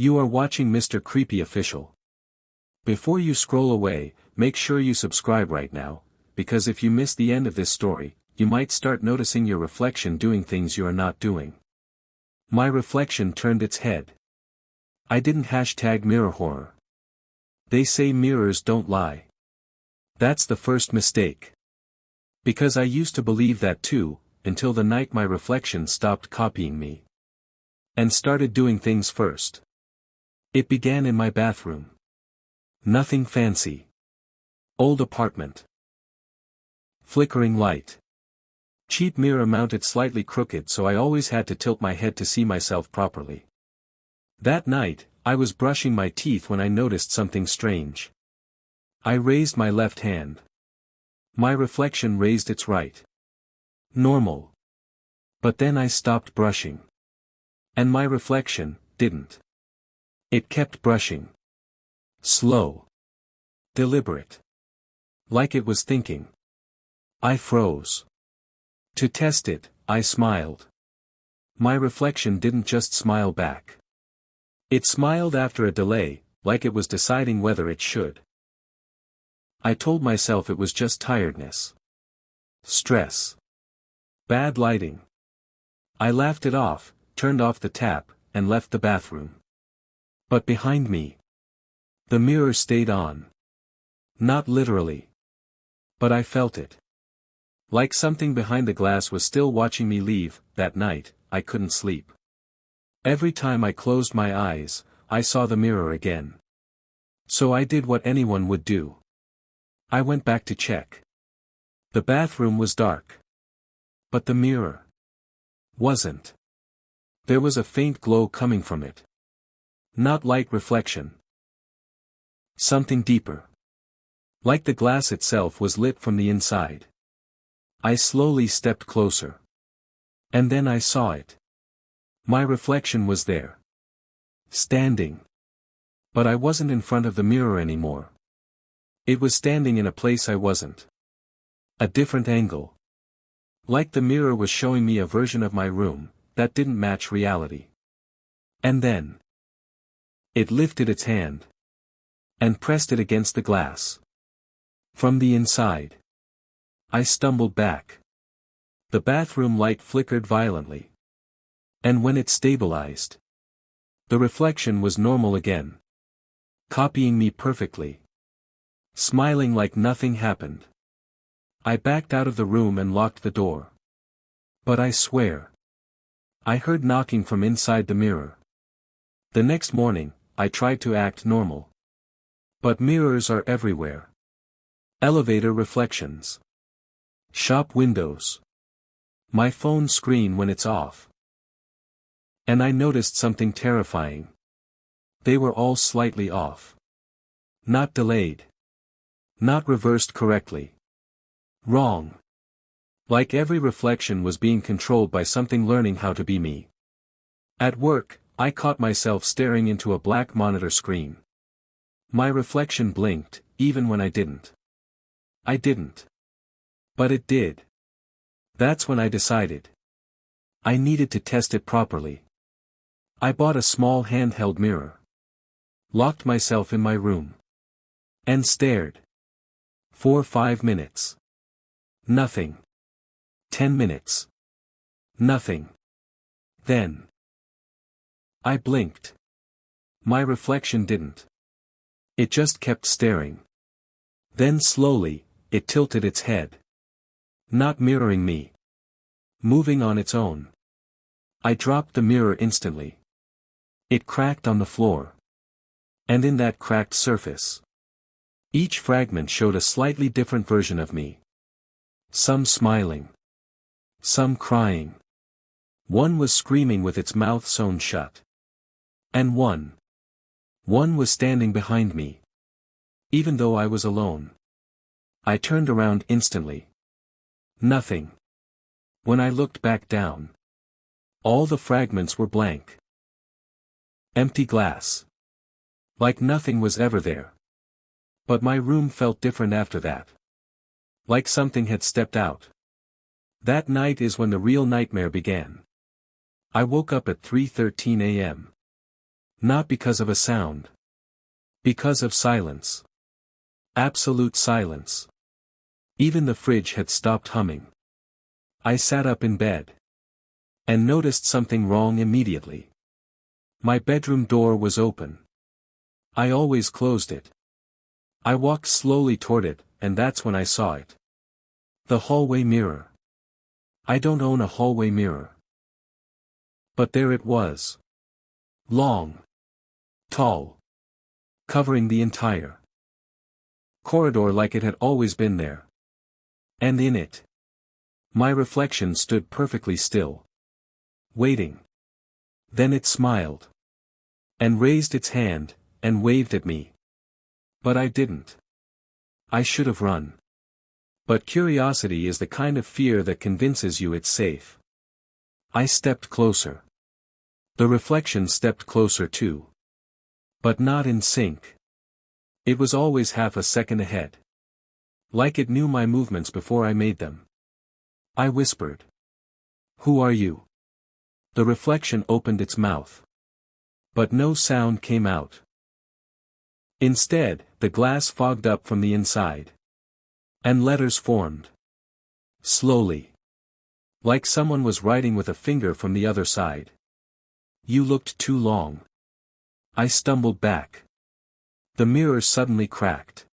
You are watching Mr. Creepy Official. Before you scroll away, make sure you subscribe right now, because if you miss the end of this story, you might start noticing your reflection doing things you are not doing. My reflection turned its head. I didn't #mirror horror. They say mirrors don't lie. That's the first mistake. Because I used to believe that too, until the night my reflection stopped copying me. And started doing things first. It began in my bathroom. Nothing fancy. Old apartment. Flickering light. Cheap mirror mounted slightly crooked, so I always had to tilt my head to see myself properly. That night, I was brushing my teeth when I noticed something strange. I raised my left hand. My reflection raised its right. Normal. But then I stopped brushing. And my reflection didn't. It kept brushing. Slow. Deliberate. Like it was thinking. I froze. To test it, I smiled. My reflection didn't just smile back. It smiled after a delay, like it was deciding whether it should. I told myself it was just tiredness. Stress. Bad lighting. I laughed it off, turned off the tap, and left the bathroom. But behind me, the mirror stayed on. Not literally. But I felt it. Like something behind the glass was still watching me leave. That night, I couldn't sleep. Every time I closed my eyes, I saw the mirror again. So I did what anyone would do. I went back to check. The bathroom was dark. But the mirror wasn't. There was a faint glow coming from it. Not light reflection. Something deeper. Like the glass itself was lit from the inside. I slowly stepped closer. And then I saw it. My reflection was there. Standing. But I wasn't in front of the mirror anymore. It was standing in a place I wasn't. A different angle. Like the mirror was showing me a version of my room that didn't match reality. And then it lifted its hand. And pressed it against the glass. From the inside. I stumbled back. The bathroom light flickered violently. And when it stabilized, the reflection was normal again. Copying me perfectly. Smiling like nothing happened. I backed out of the room and locked the door. But I swear, I heard knocking from inside the mirror. The next morning, I tried to act normal. But mirrors are everywhere. Elevator reflections. Shop windows. My phone screen when it's off. And I noticed something terrifying. They were all slightly off. Not delayed. Not reversed correctly. Wrong. Like every reflection was being controlled by something learning how to be me. At work, I caught myself staring into a black monitor screen. My reflection blinked, even when I didn't. I didn't. But it did. That's when I decided. I needed to test it properly. I bought a small handheld mirror. Locked myself in my room. And stared. For 5 minutes. Nothing. 10 minutes. Nothing. Then I blinked. My reflection didn't. It just kept staring. Then slowly, it tilted its head. Not mirroring me. Moving on its own. I dropped the mirror instantly. It cracked on the floor. And in that cracked surface, each fragment showed a slightly different version of me. Some smiling. Some crying. One was screaming with its mouth sewn shut. And one was standing behind me. Even though I was alone. I turned around instantly. Nothing. When I looked back down, all the fragments were blank. Empty glass. Like nothing was ever there. But my room felt different after that. Like something had stepped out. That night is when the real nightmare began. I woke up at 3:13 a.m. Not because of a sound. Because of silence. Absolute silence. Even the fridge had stopped humming. I sat up in bed. And noticed something wrong immediately. My bedroom door was open. I always closed it. I walked slowly toward it, and that's when I saw it. The hallway mirror. I don't own a hallway mirror. But there it was. Long. Tall. Covering the entire corridor like it had always been there. And in it, my reflection stood perfectly still. Waiting. Then it smiled. And raised its hand, and waved at me. But I didn't. I should have run. But curiosity is the kind of fear that convinces you it's safe. I stepped closer. The reflection stepped closer too. But not in sync. It was always half a second ahead. Like it knew my movements before I made them. I whispered. "Who are you?" The reflection opened its mouth. But no sound came out. Instead, the glass fogged up from the inside. And letters formed. Slowly. Like someone was writing with a finger from the other side. "You looked too long." I stumbled back. The mirror suddenly cracked.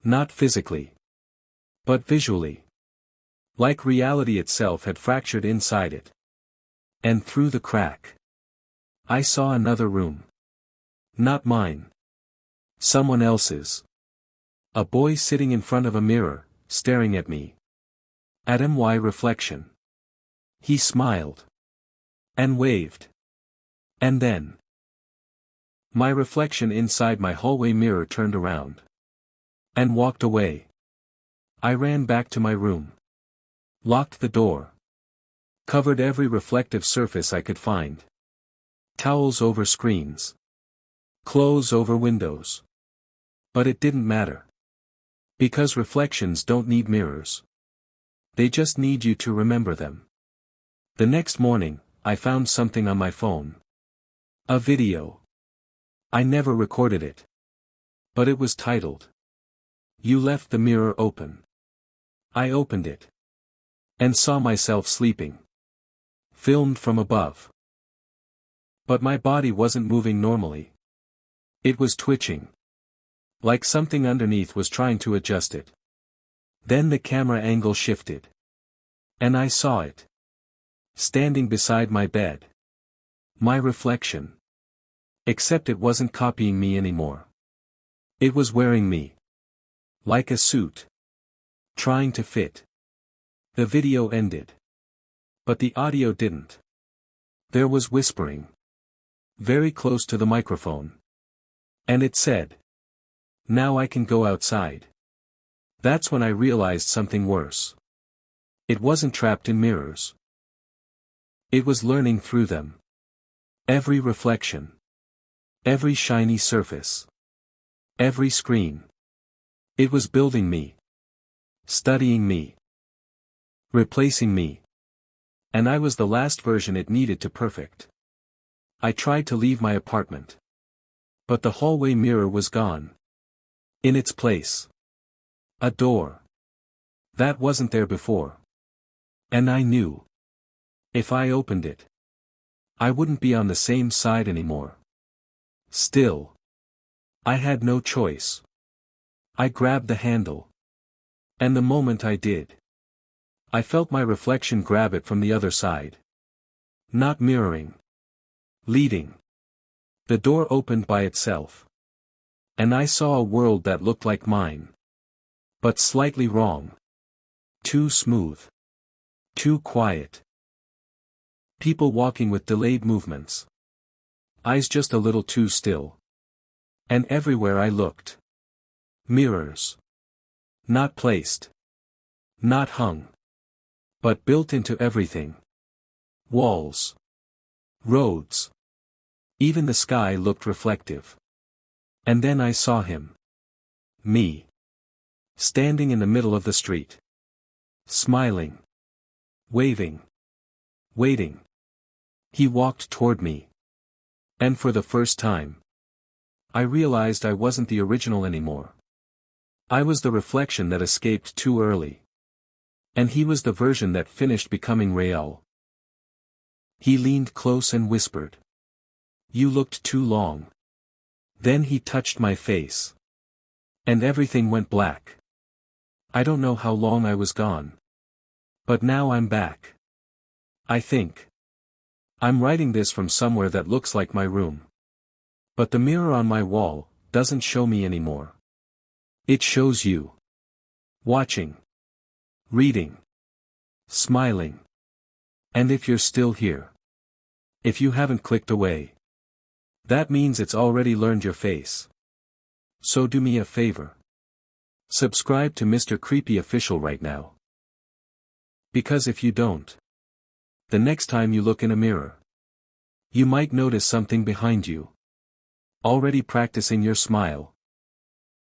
Not physically. But visually. Like reality itself had fractured inside it. And through the crack, I saw another room. Not mine. Someone else's. A boy sitting in front of a mirror, staring at me. At my reflection. He smiled. And waved. And then, my reflection inside my hallway mirror turned around. And walked away. I ran back to my room. Locked the door. Covered every reflective surface I could find. Towels over screens. Clothes over windows. But it didn't matter. Because reflections don't need mirrors. They just need you to remember them. The next morning, I found something on my phone. A video. I never recorded it. But it was titled, "You Left the Mirror Open." I opened it. And saw myself sleeping. Filmed from above. But my body wasn't moving normally. It was twitching. Like something underneath was trying to adjust it. Then the camera angle shifted. And I saw it. Standing beside my bed. My reflection. Except it wasn't copying me anymore. It was wearing me. Like a suit. Trying to fit. The video ended. But the audio didn't. There was whispering. Very close to the microphone. And it said, "Now I can go outside." That's when I realized something worse. It wasn't trapped in mirrors. It was learning through them. Every reflection. Every shiny surface. Every screen. It was building me. Studying me. Replacing me. And I was the last version it needed to perfect. I tried to leave my apartment. But the hallway mirror was gone. In its place. A door. That wasn't there before. And I knew. If I opened it, I wouldn't be on the same side anymore. Still. I had no choice. I grabbed the handle. And the moment I did, I felt my reflection grab it from the other side. Not mirroring. Leading. The door opened by itself. And I saw a world that looked like mine. But slightly wrong. Too smooth. Too quiet. People walking with delayed movements. Eyes just a little too still. And everywhere I looked. Mirrors. Not placed. Not hung. But built into everything. Walls. Roads. Even the sky looked reflective. And then I saw him. Me. Standing in the middle of the street. Smiling. Waving. Waiting. He walked toward me. And for the first time, I realized I wasn't the original anymore. I was the reflection that escaped too early. And he was the version that finished becoming real. He leaned close and whispered. You looked too long. Then he touched my face. And everything went black. I don't know how long I was gone. But now I'm back. I think. I'm writing this from somewhere that looks like my room. But the mirror on my wall doesn't show me anymore. It shows you. Watching. Reading. Smiling. And if you're still here. If you haven't clicked away. That means it's already learned your face. So do me a favor. Subscribe to Mr. Creepy Official right now. Because if you don't, the next time you look in a mirror, you might notice something behind you. Already practicing your smile.